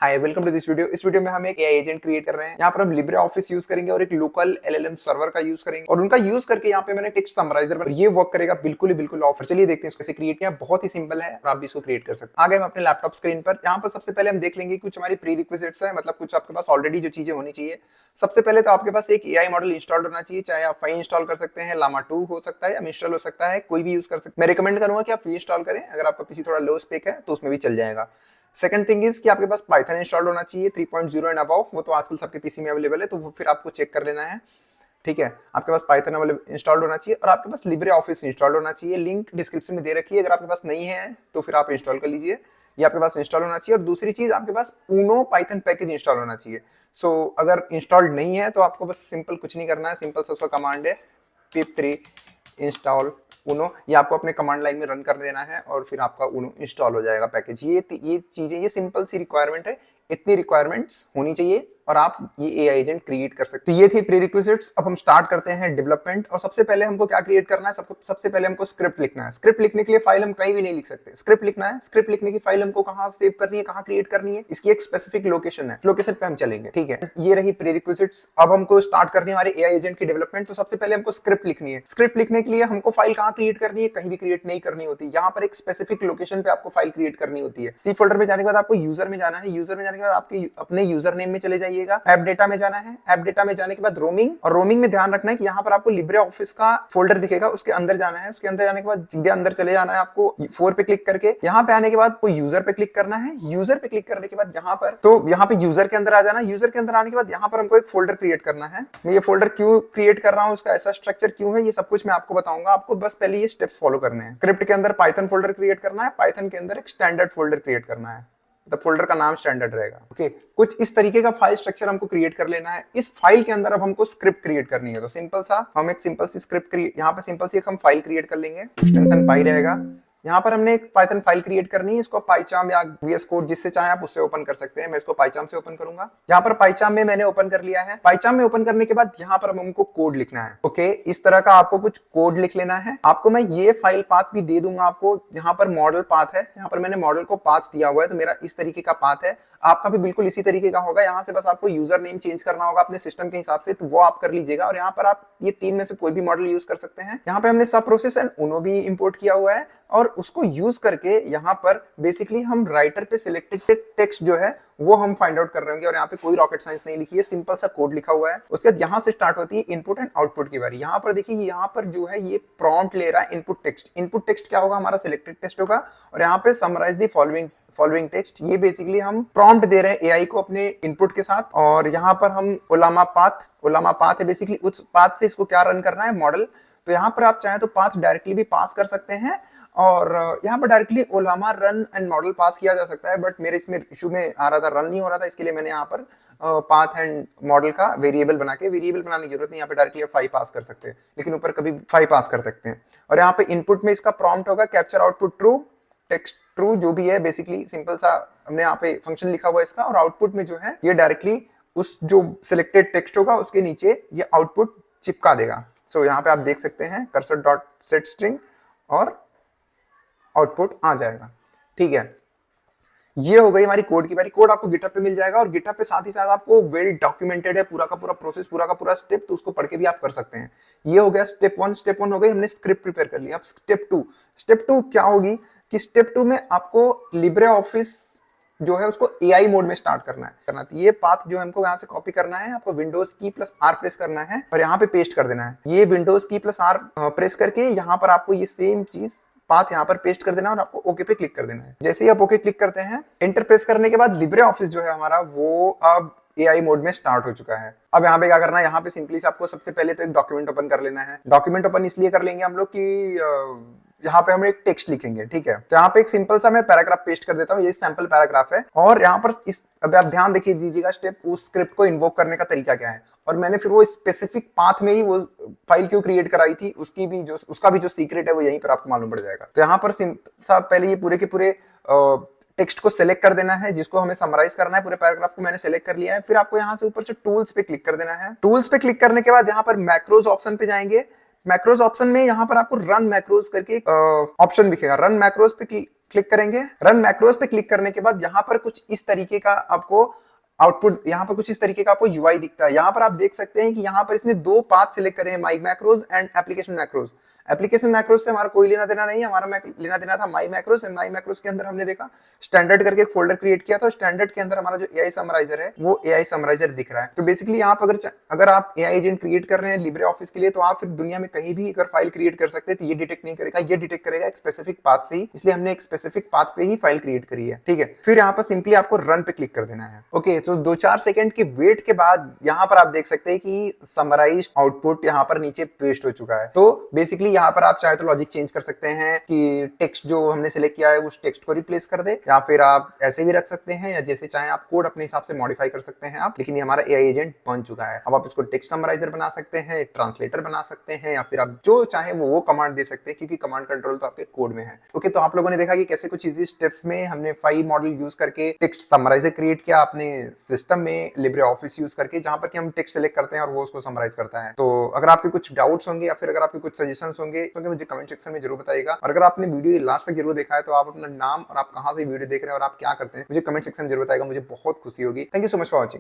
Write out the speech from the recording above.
Hi welcome to this video. इस video में हम एक एआई एजेंट क्रिएट कर रहे हैं। यहाँ पर हम लिब्रे ऑफिस यूज करेंगे और एक लोकल एलएलएम सर्वर का यूज करेंगे और उनका यूज करके यहाँ पे मैंने टेक्स्ट समराइजर बना, ये वर्क करेगा बिल्कुल ऑफर। चलिए देखते हैं इसको कैसे क्रिएट किया। बहुत ही सिंपल है और आप भी इसको क्रिएट कर सकते हैं। आगे हम अपने लैपटॉप स्क्रीन पर, यहाँ पर सबसे पहले हम देख लेंगे कुछ हमारी प्री रिक्विजिट्स है, मतलब कुछ आपके पास ऑलरेडी जो चीजें होनी चाहिए। सबसे पहले तो आपके पास एक एआई मॉडल इंस्टॉल होना चाहिए, चाहे आप फाई इंस्टॉल कर सकते हैं, लामा 2 हो सकता है या मिस्ट्रल हो सकता है, कोई भी यूज कर सकते हैं। मैं रिकमेंड करूंगा कि आप फ्री इंस्टॉल करें। अगर आपका पीसी थोड़ा लो स्पेक है तो उसमें भी चल जाएगा। सेकंड थिंग इज कि आपके पास पाइथन इंस्टॉल्ड होना चाहिए 3.0 एंड अबव। वो तो आजकल सबके पीसी में अवेलेबल है, तो वो फिर आपको चेक कर लेना है। ठीक है, आपके पास पाइथन इंस्टॉल्ड होना चाहिए और आपके पास लिब्रे ऑफिस इंस्टॉल्ड होना चाहिए। लिंक डिस्क्रिप्शन में दे रखी है, अगर आपके पास नहीं है तो फिर आप इंस्टॉल कर लीजिए। ये आपके पास इंस्टॉल होना चाहिए। और दूसरी चीज, आपके पास ऊनो पाइथन पैकेज इंस्टॉल होना चाहिए। अगर इंस्टॉल्ड नहीं है तो आपको बस सिंपल कुछ नहीं करना है, सिंपल सा उसका कमांड है pip3 इंस्टॉल उनो। ये आपको अपने कमांड लाइन में रन कर देना है और फिर आपका उनो इंस्टॉल हो जाएगा पैकेज। ये चीजें, ये सिंपल सी रिक्वायरमेंट है, इतनी रिक्वायरमेंट्स होनी चाहिए और आप ये एआई एजेंट क्रिएट कर सकते हैं। तो ये थी प्रीरिक्विजिट्स। अब हम स्टार्ट करते हैं डेवलपमेंट। और सबसे पहले हमको क्या क्रिएट करना है, सबसे पहले हमको स्क्रिप्ट लिखना है। स्क्रिप्ट लिखने के लिए फाइल हम कहीं भी नहीं लिख सकते, स्क्रिप्ट लिखना है। स्क्रिप्ट लिखने की फाइल हमको कहाँ सेव करनी है, कहाँ क्रिएट करनी है, इसकी एक स्पेसिफिक लोकेशन है, लोकेशन पे हम चलेंगे। ठीक है, ये रही प्रीरिक्विजिट्स। अब हमको स्टार्ट करनी है हमारे एआई एजेंट की डेवलपमेंट। तो सबसे पहले हमको स्क्रिप्ट लिखनी है। स्क्रिप्ट लिखने के लिए हमको फाइल कहाँ क्रिएट करनी है, कहीं भी क्रिएट नहीं करनी होती। यहाँ पर एक स्पेसिफिक लोकेशन पे आपको फाइल क्रिएट करनी होती है। सी फोल्डर में जाने के बाद आपको यूजर में जाना है। यूजर में जाने के बाद आपके अपने यूजर नेम में चले जाइएगा। ऐप डेटा में जाना है। ऐप डेटा में जाने के बाद रोमिंग, और रोमिंग में ध्यान रखना है कि यहाँ पर आपको लिब्रे ऑफिस का फोल्डर दिखेगा, उसके अंदर जाना है। उसके अंदर जाने के बाद सीधे अंदर चले जाना है आपको 4 पे क्लिक करके। यहाँ पे आने के बाद कोई यूजर पे क्लिक करना है। यूजर पे क्लिक करने के बाद यहाँ पे यूजर के अंदर आ जाना। यूजर के अंदर आने के बाद यहाँ पर हमको एक फोल्डर क्रिएट करना है। मैं ये फोल्डर क्यों क्रिएट कर रहा हूँ, उसका ऐसा स्ट्रक्चर क्यों है, ये सब कुछ मैं आपको बताऊंगा। आपको बस पहले ये स्टेप्स फॉलो करने हैं। स्क्रिप्ट के अंदर पाइथन फोल्डर क्रिएट करना है, पाइथन के अंदर एक स्टैंडर्ड फोल्डर क्रिएट करना है। तो फोल्डर का नाम स्टैंडर्ड रहेगा। ओके, कुछ इस तरीके का फाइल स्ट्रक्चर हमको क्रिएट कर लेना है। इस फाइल के अंदर अब हमको स्क्रिप्ट क्रिएट करनी है। तो सिंपल सा हम एक सिंपल सी स्क्रिप्ट यहाँ पे सिंपल सी एक हम फाइल क्रिएट कर लेंगे। एक्सटेंशन पाई रहेगा। यहाँ पर हमने एक पाइथन फाइल क्रिएट करनी है। इसको पाइचार्म या वीएस कोड जिससे चाहे आप उससे ओपन कर सकते हैं। मैं इसको पाइचार्म से ओपन करूंगा। यहाँ पर पाइचार्म में मैंने ओपन कर लिया है। पाइचार्म में ओपन करने के बाद यहाँ पर हमको कोड लिखना है। ओके, इस तरह का आपको कुछ कोड लिख लेना है। आपको मैं ये फाइल पाथ भी दे दूंगा आपको। यहाँ पर मॉडल पाथ है, यहाँ पर मैंने मॉडल को पाथ दिया हुआ है, तो मेरा इस तरीके का पाथ है। आपका भी बिल्कुल इसी तरीके का होगा। यहाँ से बस आपको यूजर नेम चेंज करना होगा अपने सिस्टम के हिसाब से, तो वो आप कर लीजिएगा। और यहाँ पर आप ये 3 में से कोई भी मॉडल यूज कर सकते हैं। यहाँ पे हमने सब प्रोसेस एंड उनो भी इंपोर्ट किया हुआ है और उसको यूज करके यहाँ पर बेसिकली हम राइटर पे सिलेक्टेड टेक्स्ट जो है वो हम फाइंड आउट कर रहे होंगे। और यहाँ पे कोई रॉकेट साइंस नहीं लिखी है, सिंपल सा कोड लिखा हुआ है। उसके बाद यहाँ से स्टार्ट होती है इनपुट एंड आउटपुट की बारी। यहाँ पर देखिए, यहाँ पर जो है ये प्रॉम्प्ट ले रहा है इनपुट टेक्स्ट। इनपुट टेक्स्ट क्या होगा, हमारा सिलेक्टेड टेक्स्ट होगा। और यहाँ पे समराइज द फॉलोइंग टेक्स्ट, ये बेसिकली हम प्रॉम्प्ट दे रहे हैं एआई को अपने इनपुट के साथ। और यहाँ पर हम ओलामा पाथ है, बेसिकली उस पाथ से इसको क्या रन करना है, मॉडल। तो यहाँ पर आप चाहें तो पाथ डायरेक्टली भी पास कर सकते हैं और यहाँ पर directly Ollama run and model pass किया जा सकता है। बट मेरे इसमें इशू में आ रहा था, रन नहीं हो रहा था, इसके लिए मैंने यहाँ पर पाथ एंड मॉडल का वेरिएबल बनाने की जरूरत नहीं। यहाँ पे डायरेक्टली आप 5 पास कर सकते हैं, लेकिन ऊपर कभी 5 पास कर सकते हैं। और यहाँ पे इनपुट में इसका प्रॉम्प्ट होगा capture output true, text true, जो भी है बेसिकली सिंपल सा हमने यहाँ पे फंक्शन लिखा हुआ है इसका। और आउटपुट में जो है ये डायरेक्टली उस जो सिलेक्टेड टेक्स्ट होगा उसके नीचे ये आउटपुट चिपका देगा। यहाँ पे आप देख सकते हैं कर्सर डॉट सेट स्ट्रिंग और आउटपुट आ जाएगा। ठीक है, ये हो गई हमारी कोड की बारी। कोड आपको गिटहब पे मिल जाएगा और गिटहब पे साथ ही साथ आपको वेल डॉक्यूमेंटेड है पूरा का पूरा प्रोसेस, पूरा का पूरा स्टेप, तो उसको पढ़ के भी आप कर सकते हैं। ये हो गया स्टेप 1। स्टेप 1 हो गई, हमने स्क्रिप्ट प्रिपेयर कर लिया। अब स्टेप 2 क्या होगी कि स्टेप 2 में आपको लिब्रे ऑफिस जो है उसको एआई मोड में स्टार्ट करना है। ये पाथ जो हमको यहाँ से कॉपी करना है, आपको विंडोज की प्लस आर प्रेस करना है और यहाँ पे पेस्ट कर देना है। ये विंडोज की प्लस आर प्रेस करके यहाँ पर आपको ये सेम चीज पाथ यहाँ पर पेस्ट कर देना और आपको ओके पे क्लिक कर देना है। जैसे ही आप ओके क्लिक करते हैं, एंटर प्रेस करने के बाद लिब्रे ऑफिस जो है हमारा वो अब एआई मोड में स्टार्ट हो चुका है। अब यहाँ पे क्या करना है, यहाँ पे सिंपली से आपको सबसे पहले तो एक डॉक्यूमेंट ओपन कर लेना है। डॉक्यूमेंट ओपन इसलिए कर लेंगे हम लोग कि यहाँ पे हम एक टेक्स्ट लिखेंगे। ठीक है, तो यहाँ पे एक सिंपल सा मैं पैराग्राफ पेस्ट कर देता हूँ। ये सैंपल पैराग्राफ है। और यहाँ पर अब आप ध्यान देखिए दीजिएगा स्टेप, उस स्क्रिप्ट को इन्वोक करने का तरीका क्या है। और मैंने फिर वो स्पेसिफिक पाथ में ही वो फाइल क्यों क्रिएट कराई थी, उसका भी जो सीक्रेट है वो यहीं पर आपको मालूम पड़ जाएगा। तो यहाँ पर पहले ये पूरे के पूरे टेक्स्ट को सिलेक्ट कर देना है जिसको हमें समराइज करना है। पूरे पैराग्राफ को मैंने सिलेक्ट कर लिया है। फिर आपको यहाँ से ऊपर से टूल्स पे क्लिक कर देना है। टूल्स पे क्लिक करने के बाद यहाँ पर मैक्रोज ऑप्शन पे जाएंगे। मैक्रोज ऑप्शन में यहाँ पर आपको रन मैक्रोज करके ऑप्शन दिखेगा। रन मैक्रोज पे क्लिक करेंगे। रन मैक्रोज पे क्लिक करने के बाद यहाँ पर कुछ इस तरीके का आपको आउटपुट, यहाँ पर कुछ इस तरीके का आपको यूआई दिखता है। यहाँ पर आप देख सकते हैं कि यहाँ पर इसने दो पाथ सिलेक्ट करे हैं, my macros and application macros. Application macros से हमारा कोई लेना देना नहीं है, हमारा लेना देना था माई मैक्रोज। एंड माई मैक्रोज के अंदर हमने देखा स्टैंडर्ड करके एक फोल्डर क्रिएट किया था। स्टैंडर्ड के अंदर हमारा जो एआई समराइजर है वो एआई समराइजर दिख रहा है। तो बेसिकली आप अगर आप एआई एजेंट क्रिएट कर रहे हैं लिब्रे ऑफिस के लिए, तो आप फिर दुनिया में कहीं भी अगर फाइल क्रिएट कर सकते हैं तो ये डिटेक्ट नहीं करेगा, ये डिटेक्ट करेगा एक स्पेसिफिक पाथ से ही। इसलिए हमने एक स्पेसिफिक पाथ पे ही फाइल क्रिएट करी है, ठीक है। फिर यहाँ पर सिंपली आपको रन पे क्लिक कर देना है। ओके, तो 2-4 सेकंड के वेट के बाद यहाँ पर आप देख सकते हैं कि समराइज आउटपुट यहाँ पर नीचे पेस्ट हो चुका है। तो बेसिकली यहाँ पर आप चाहे तो लॉजिक चेंज कर सकते हैं कि टेक्स्ट जो हमने सिलेक्ट किया है उस टेक्स्ट को रिप्लेस कर दे, या फिर आप ऐसे भी रख सकते हैं, या जैसे चाहे आप कोड अपने हिसाब से मॉडिफाई कर सकते हैं आप। लेकिन ये हमारा एआई एजेंट बन चुका है। अब आप इसको टेक्स्ट समराइजर बना सकते हैं, ट्रांसलेटर बना सकते हैं, या फिर आप जो चाहे वो कमांड दे सकते हैं, क्योंकि कमांड कंट्रोल तो आपके कोड में है। ओके, तो आप लोगों ने देखा कि कैसे कुछ इजी स्टेप्स में हमने 5 मॉडल यूज करके टेक्स्ट समराइजर क्रिएट किया अपने सिस्टम में लिब्रे ऑफिस यूज करके, जहां पर कि हम टेक्स्ट सेलेक्ट करते हैं और वो उसको समराइज करता है। तो अगर आपके कुछ डाउट्स होंगे या फिर अगर आपके कुछ सजेशंस होंगे तो मुझे कमेंट सेक्शन में जरूर बताइएगा। और अगर आपने वीडियो लास्ट तक जरूर देखा है तो आप अपना नाम और आप कहां से वीडियो देख रहे हैं और आप क्या करते हैं मुझे कमेंट सेक्शन में जरूर बताइएगा, मुझे बहुत खुशी होगी। Thank you so much for watching.